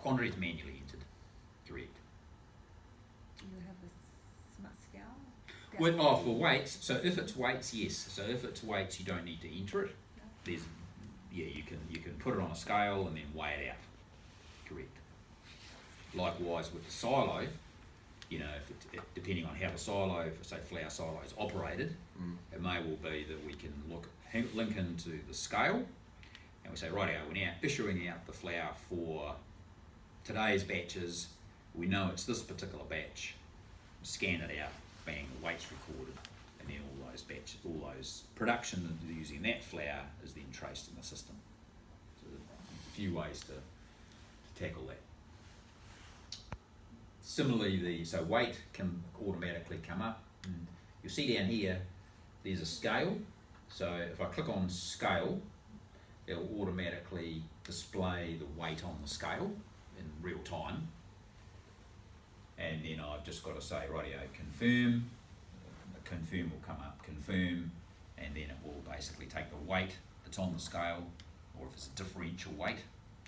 Quantity is manually entered, correct. Do you have a smart scale? For weights, so if it's weights, yes. So if it's weights, you don't need to enter it. You can put it on a scale and then weigh it out, correct. Likewise with the silo, if depending on how the silo, say flour silo is operated, it may well be that we can link into the scale, and we say, rightio, we're now issuing out the flour for today's batches. We know it's this particular batch. Scan it out, bang, the weight's recorded, and then all those production using that flour is then traced in the system. So a few ways to tackle that. Similarly, so weight can automatically come up. And you'll see down here, there's a scale. So if I click on scale, it'll automatically display the weight on the scale in real time. And then I've just got to say, rightio, confirm. Confirm will come up, confirm, and then it will basically take the weight that's on the scale, or if it's a differential weight,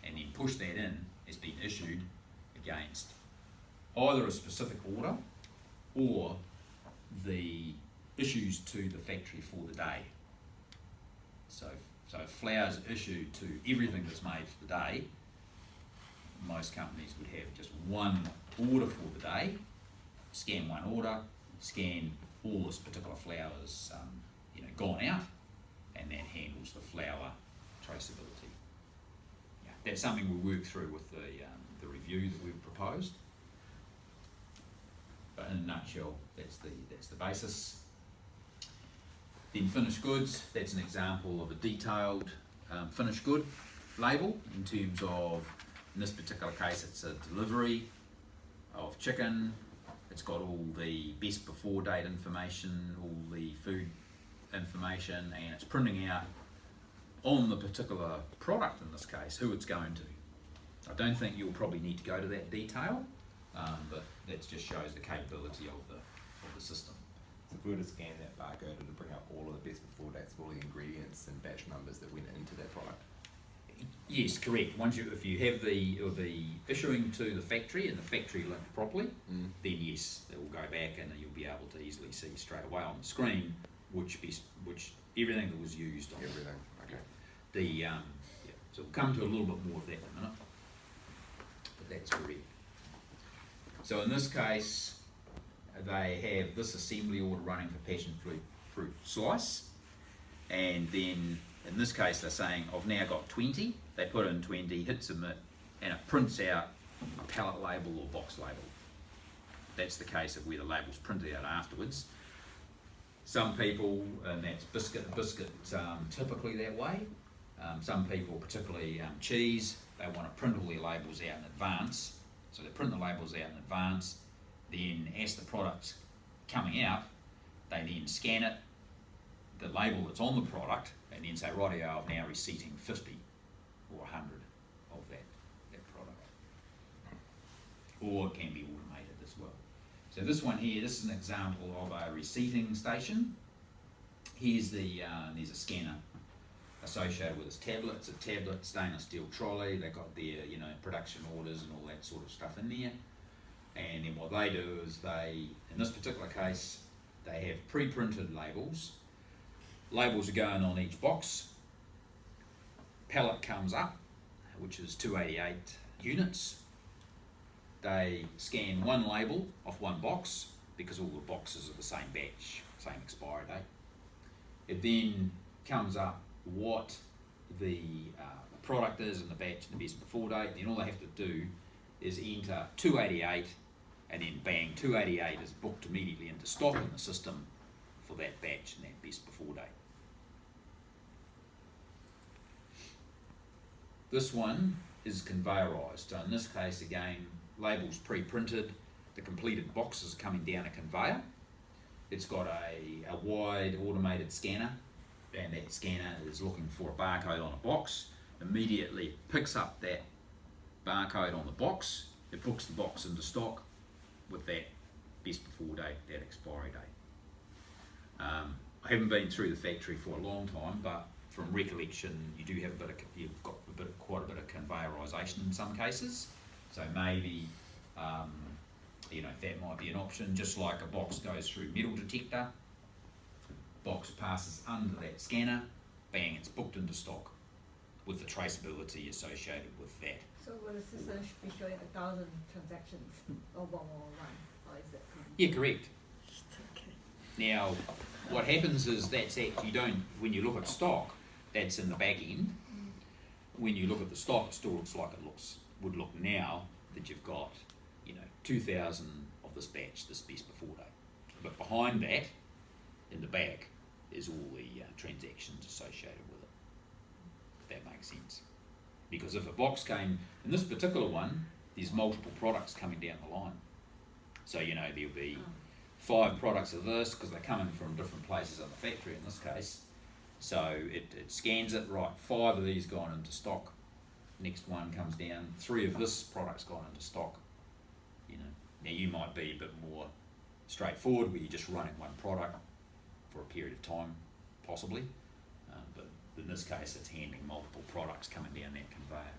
and then push that in as being issued against either a specific order or the issues to the factory for the day. So if flour is issued to everything that's made for the day, most companies would have just one order for the day, scan one order, scan all this particular flour is gone out, and that handles the flour traceability. Yeah, that's something we work through with the review that we've proposed. But in a nutshell, that's the basis. Then finished goods, that's an example of a detailed finished good label in terms of, in this particular case, it's a delivery of chicken. It's got all the best before date information, all the food information, and it's printing out on the particular product, in this case, who it's going to. I don't think you'll probably need to go to that detail, but that just shows the capability of the system. So if we were to scan that barcode, it'll bring up all of the best before dates, all the ingredients and batch numbers that went into that product. Yes, correct. If you have the issuing to the factory and the factory linked properly, then yes, it will go back and you'll be able to easily see straight away on the screen which everything that was used on everything. Okay. So we'll come to a little bit more of that in a minute, but that's correct. So in this case, they have this assembly order running for passion fruit slice, and then in this case they're saying, I've now got 20, they put in 20, hit submit, and it prints out a pallet label or box label. That's the case of where the label's printed out afterwards. Some people, and that's biscuit typically that way. Some people, particularly cheese, they want to print all their labels out in advance. So they print the labels out in advance, then as the product's coming out, they then scan it, the label that's on the product, and then say, rightio, I'm now receipting 50 or 100 of that product. Or it can be automated as well. So this one here, this is an example of a receipting station. Here's there's a scanner associated with this tablet. It's a tablet, stainless steel trolley. They've got their production orders and all that sort of stuff in there. And then what they do is in this particular case, they have pre-printed labels. Labels are going on each box. Pallet comes up, which is 288 units. They scan one label off one box because all the boxes are the same batch, same expiry date. It then comes up what the product is in the batch and the best before date. Then all they have to do is enter 288, and then bang, 288 is booked immediately into stock in the system for that batch and that best before date. This one is conveyorized. So in this case, again, labels pre-printed, the completed boxes coming down a conveyor. It's got a wide automated scanner, and that scanner is looking for a barcode on a box. Immediately it picks up that barcode on the box, it books the box into stock with that best before date, that expiry date. I haven't been through the factory for a long time, but from recollection, you've got quite a bit of conveyorization in some cases. So maybe, you know, that might be an option, just like a box goes through metal detector, box passes under that scanner, bang, it's booked into stock with the traceability associated with that. So will the system should be showing 1,000 transactions or 111, or is it? Yeah, correct. Okay. Now, what happens is that's that you don't, when you look at stock, that's in the back end. When you look at the stock, it still looks like it would look now that you've got, you know, 2,000 of this batch, this best before date. But behind that, in the back, is all the transactions associated with it. If that makes sense. Because if a box came, in this particular one, there's multiple products coming down the line. So, you know, there'll be 5 products of this, because they're coming from different places in the factory in this case. So it scans it, right, 5 of these gone into stock. Next one comes down, 3 of this product's gone into stock. You know, now you might be a bit more straightforward, where you're just running one product for a period of time, possibly. But in this case, it's handling multiple products coming down that conveyor.